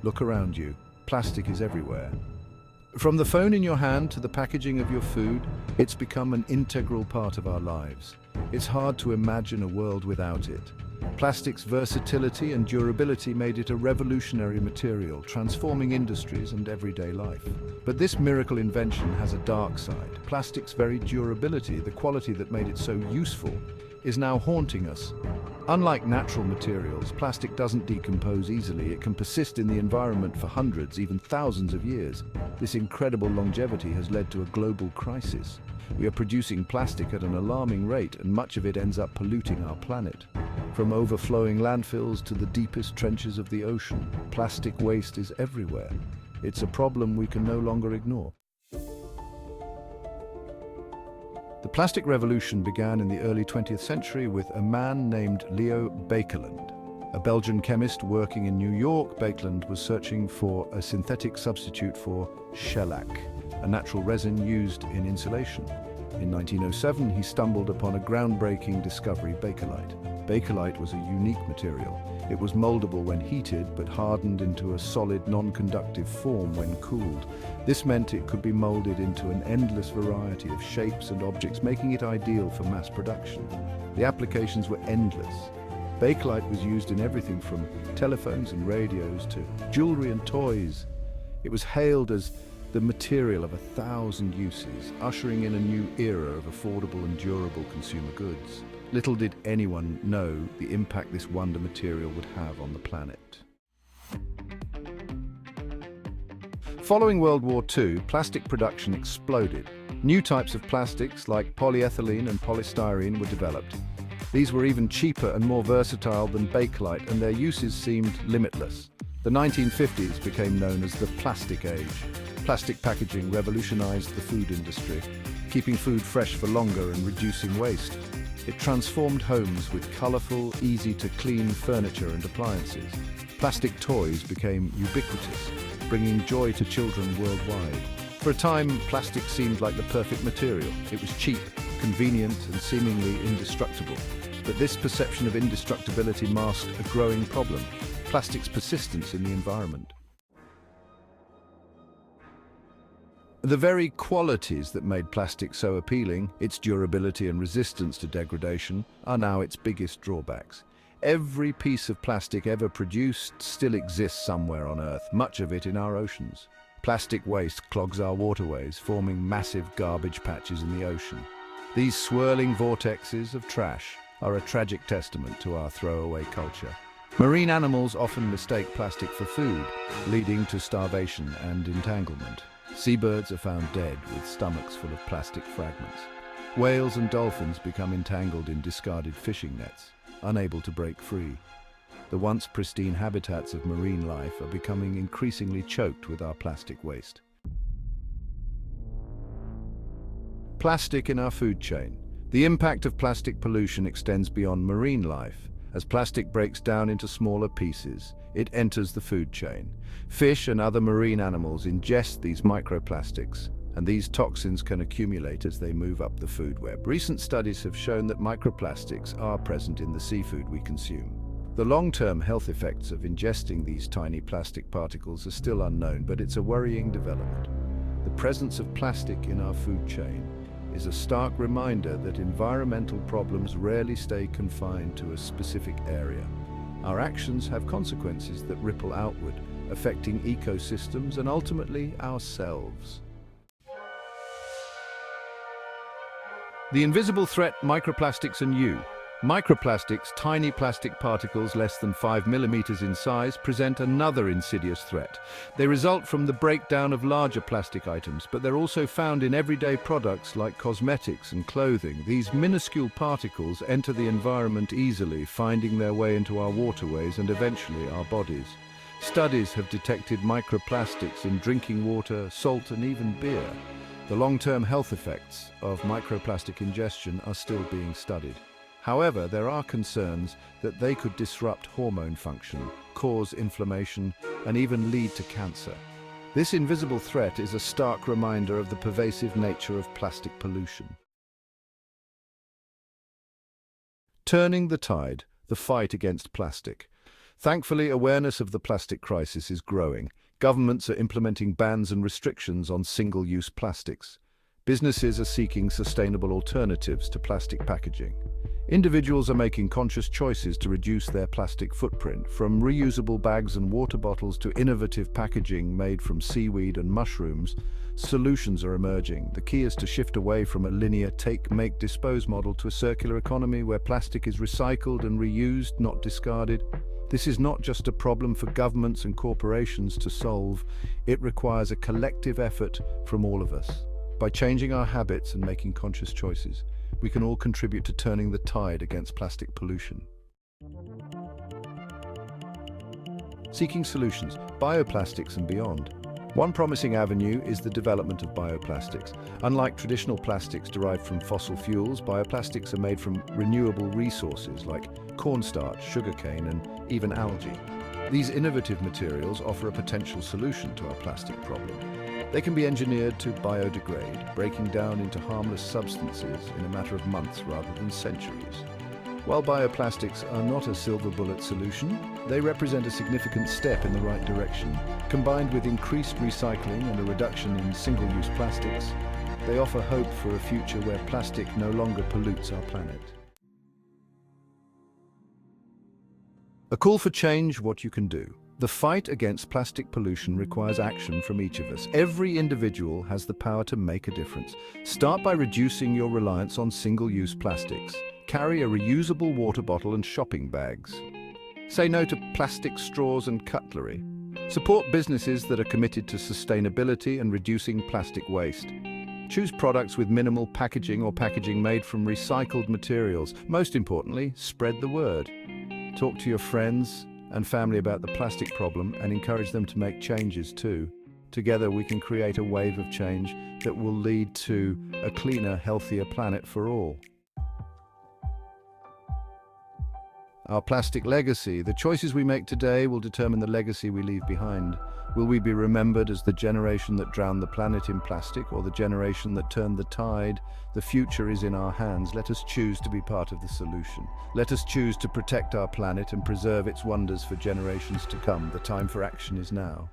Look around you. Plastic is everywhere. From the phone in your hand to the packaging of your food, it's become an integral part of our lives. It's hard to imagine a world without it. Plastic's versatility and durability made it a revolutionary material, transforming industries and everyday life. But this miracle invention has a dark side. Plastic's very durability, the quality that made it so useful, is now haunting us. Unlike natural materials, plastic doesn't decompose easily. It can persist in the environment for hundreds, even thousands of years. This incredible longevity has led to a global crisis. We are producing plastic at an alarming rate, and much of it ends up polluting our planet. From overflowing landfills to the deepest trenches of the ocean, plastic waste is everywhere. It's a problem we can no longer ignore. The plastic revolution began in the early 20th century with a man named Leo Baekeland. A Belgian chemist working in New York, Baekeland was searching for a synthetic substitute for shellac, a natural resin used in insulation. In 1907, he stumbled upon a groundbreaking discovery, bakelite. Bakelite was a unique material. It was moldable when heated, but hardened into a solid, non-conductive form when cooled. This meant it could be molded into an endless variety of shapes and objects, making it ideal for mass production. The applications were endless. Bakelite was used in everything from telephones and radios to jewelry and toys. It was hailed as the material of 1,000 uses, ushering in a new era of affordable and durable consumer goods. Little did anyone know the impact this wonder material would have on the planet. Following World War II, plastic production exploded. New types of plastics like polyethylene and polystyrene were developed. These were even cheaper and more versatile than bakelite, and their uses seemed limitless. The 1950s became known as the plastic age. Plastic packaging revolutionized the food industry, keeping food fresh for longer and reducing waste. It transformed homes with colorful, easy-to-clean furniture and appliances. Plastic toys became ubiquitous, bringing joy to children worldwide. For a time, plastic seemed like the perfect material. It was cheap, convenient, and seemingly indestructible. But this perception of indestructibility masked a growing problem: plastic's persistence in the environment. The very qualities that made plastic so appealing, its durability and resistance to degradation, are now its biggest drawbacks. Every piece of plastic ever produced still exists somewhere on Earth, much of it in our oceans. Plastic waste clogs our waterways, forming massive garbage patches in the ocean. These swirling vortexes of trash are a tragic testament to our throwaway culture. Marine animals often mistake plastic for food, leading to starvation and entanglement. Seabirds are found dead with stomachs full of plastic fragments. Whales and dolphins become entangled in discarded fishing nets, unable to break free. The once pristine habitats of marine life are becoming increasingly choked with our plastic waste. Plastic in our food chain. The impact of plastic pollution extends beyond marine life. As plastic breaks down into smaller pieces, it enters the food chain. Fish and other marine animals ingest these microplastics, and these toxins can accumulate as they move up the food web. Recent studies have shown that microplastics are present in the seafood we consume. The long-term health effects of ingesting these tiny plastic particles are still unknown, but it's a worrying development. The presence of plastic in our food chain is a stark reminder that environmental problems rarely stay confined to a specific area. Our actions have consequences that ripple outward, affecting ecosystems and ultimately ourselves. The invisible threat: microplastics and you. Microplastics, tiny plastic particles less than 5 millimeters in size, present another insidious threat. They result from the breakdown of larger plastic items, but they're also found in everyday products like cosmetics and clothing. These minuscule particles enter the environment easily, finding their way into our waterways and eventually our bodies. Studies have detected microplastics in drinking water, salt, and even beer. The long-term health effects of microplastic ingestion are still being studied. However, there are concerns that they could disrupt hormone function, cause inflammation, and even lead to cancer. This invisible threat is a stark reminder of the pervasive nature of plastic pollution. Turning the tide, the fight against plastic. Thankfully, awareness of the plastic crisis is growing. Governments are implementing bans and restrictions on single-use plastics. Businesses are seeking sustainable alternatives to plastic packaging. Individuals are making conscious choices to reduce their plastic footprint, from reusable bags and water bottles to innovative packaging made from seaweed and mushrooms. Solutions are emerging. The key is to shift away from a linear take, make, dispose model to a circular economy where plastic is recycled and reused, not discarded. This is not just a problem for governments and corporations to solve. It requires a collective effort from all of us. By changing our habits and making conscious choices, we can all contribute to turning the tide against plastic pollution. Seeking solutions, bioplastics and beyond. One promising avenue is the development of bioplastics. Unlike traditional plastics derived from fossil fuels, bioplastics are made from renewable resources like cornstarch, sugarcane, and even algae. These innovative materials offer a potential solution to our plastic problem. They can be engineered to biodegrade, breaking down into harmless substances in a matter of months rather than centuries. While bioplastics are not a silver bullet solution, they represent a significant step in the right direction. Combined with increased recycling and a reduction in single-use plastics, they offer hope for a future where plastic no longer pollutes our planet. A call for change, what you can do. The fight against plastic pollution requires action from each of us. Every individual has the power to make a difference. Start by reducing your reliance on single-use plastics. Carry a reusable water bottle and shopping bags. Say no to plastic straws and cutlery. Support businesses that are committed to sustainability and reducing plastic waste. Choose products with minimal packaging or packaging made from recycled materials. Most importantly, spread the word. Talk to your friends and family about the plastic problem and encourage them to make changes too. Together we can create a wave of change that will lead to a cleaner, healthier planet for all. Our plastic legacy. The choices we make today will determine the legacy we leave behind. Will we be remembered as the generation that drowned the planet in plastic or the generation that turned the tide? The future is in our hands. Let us choose to be part of the solution. Let us choose to protect our planet and preserve its wonders for generations to come. The time for action is now.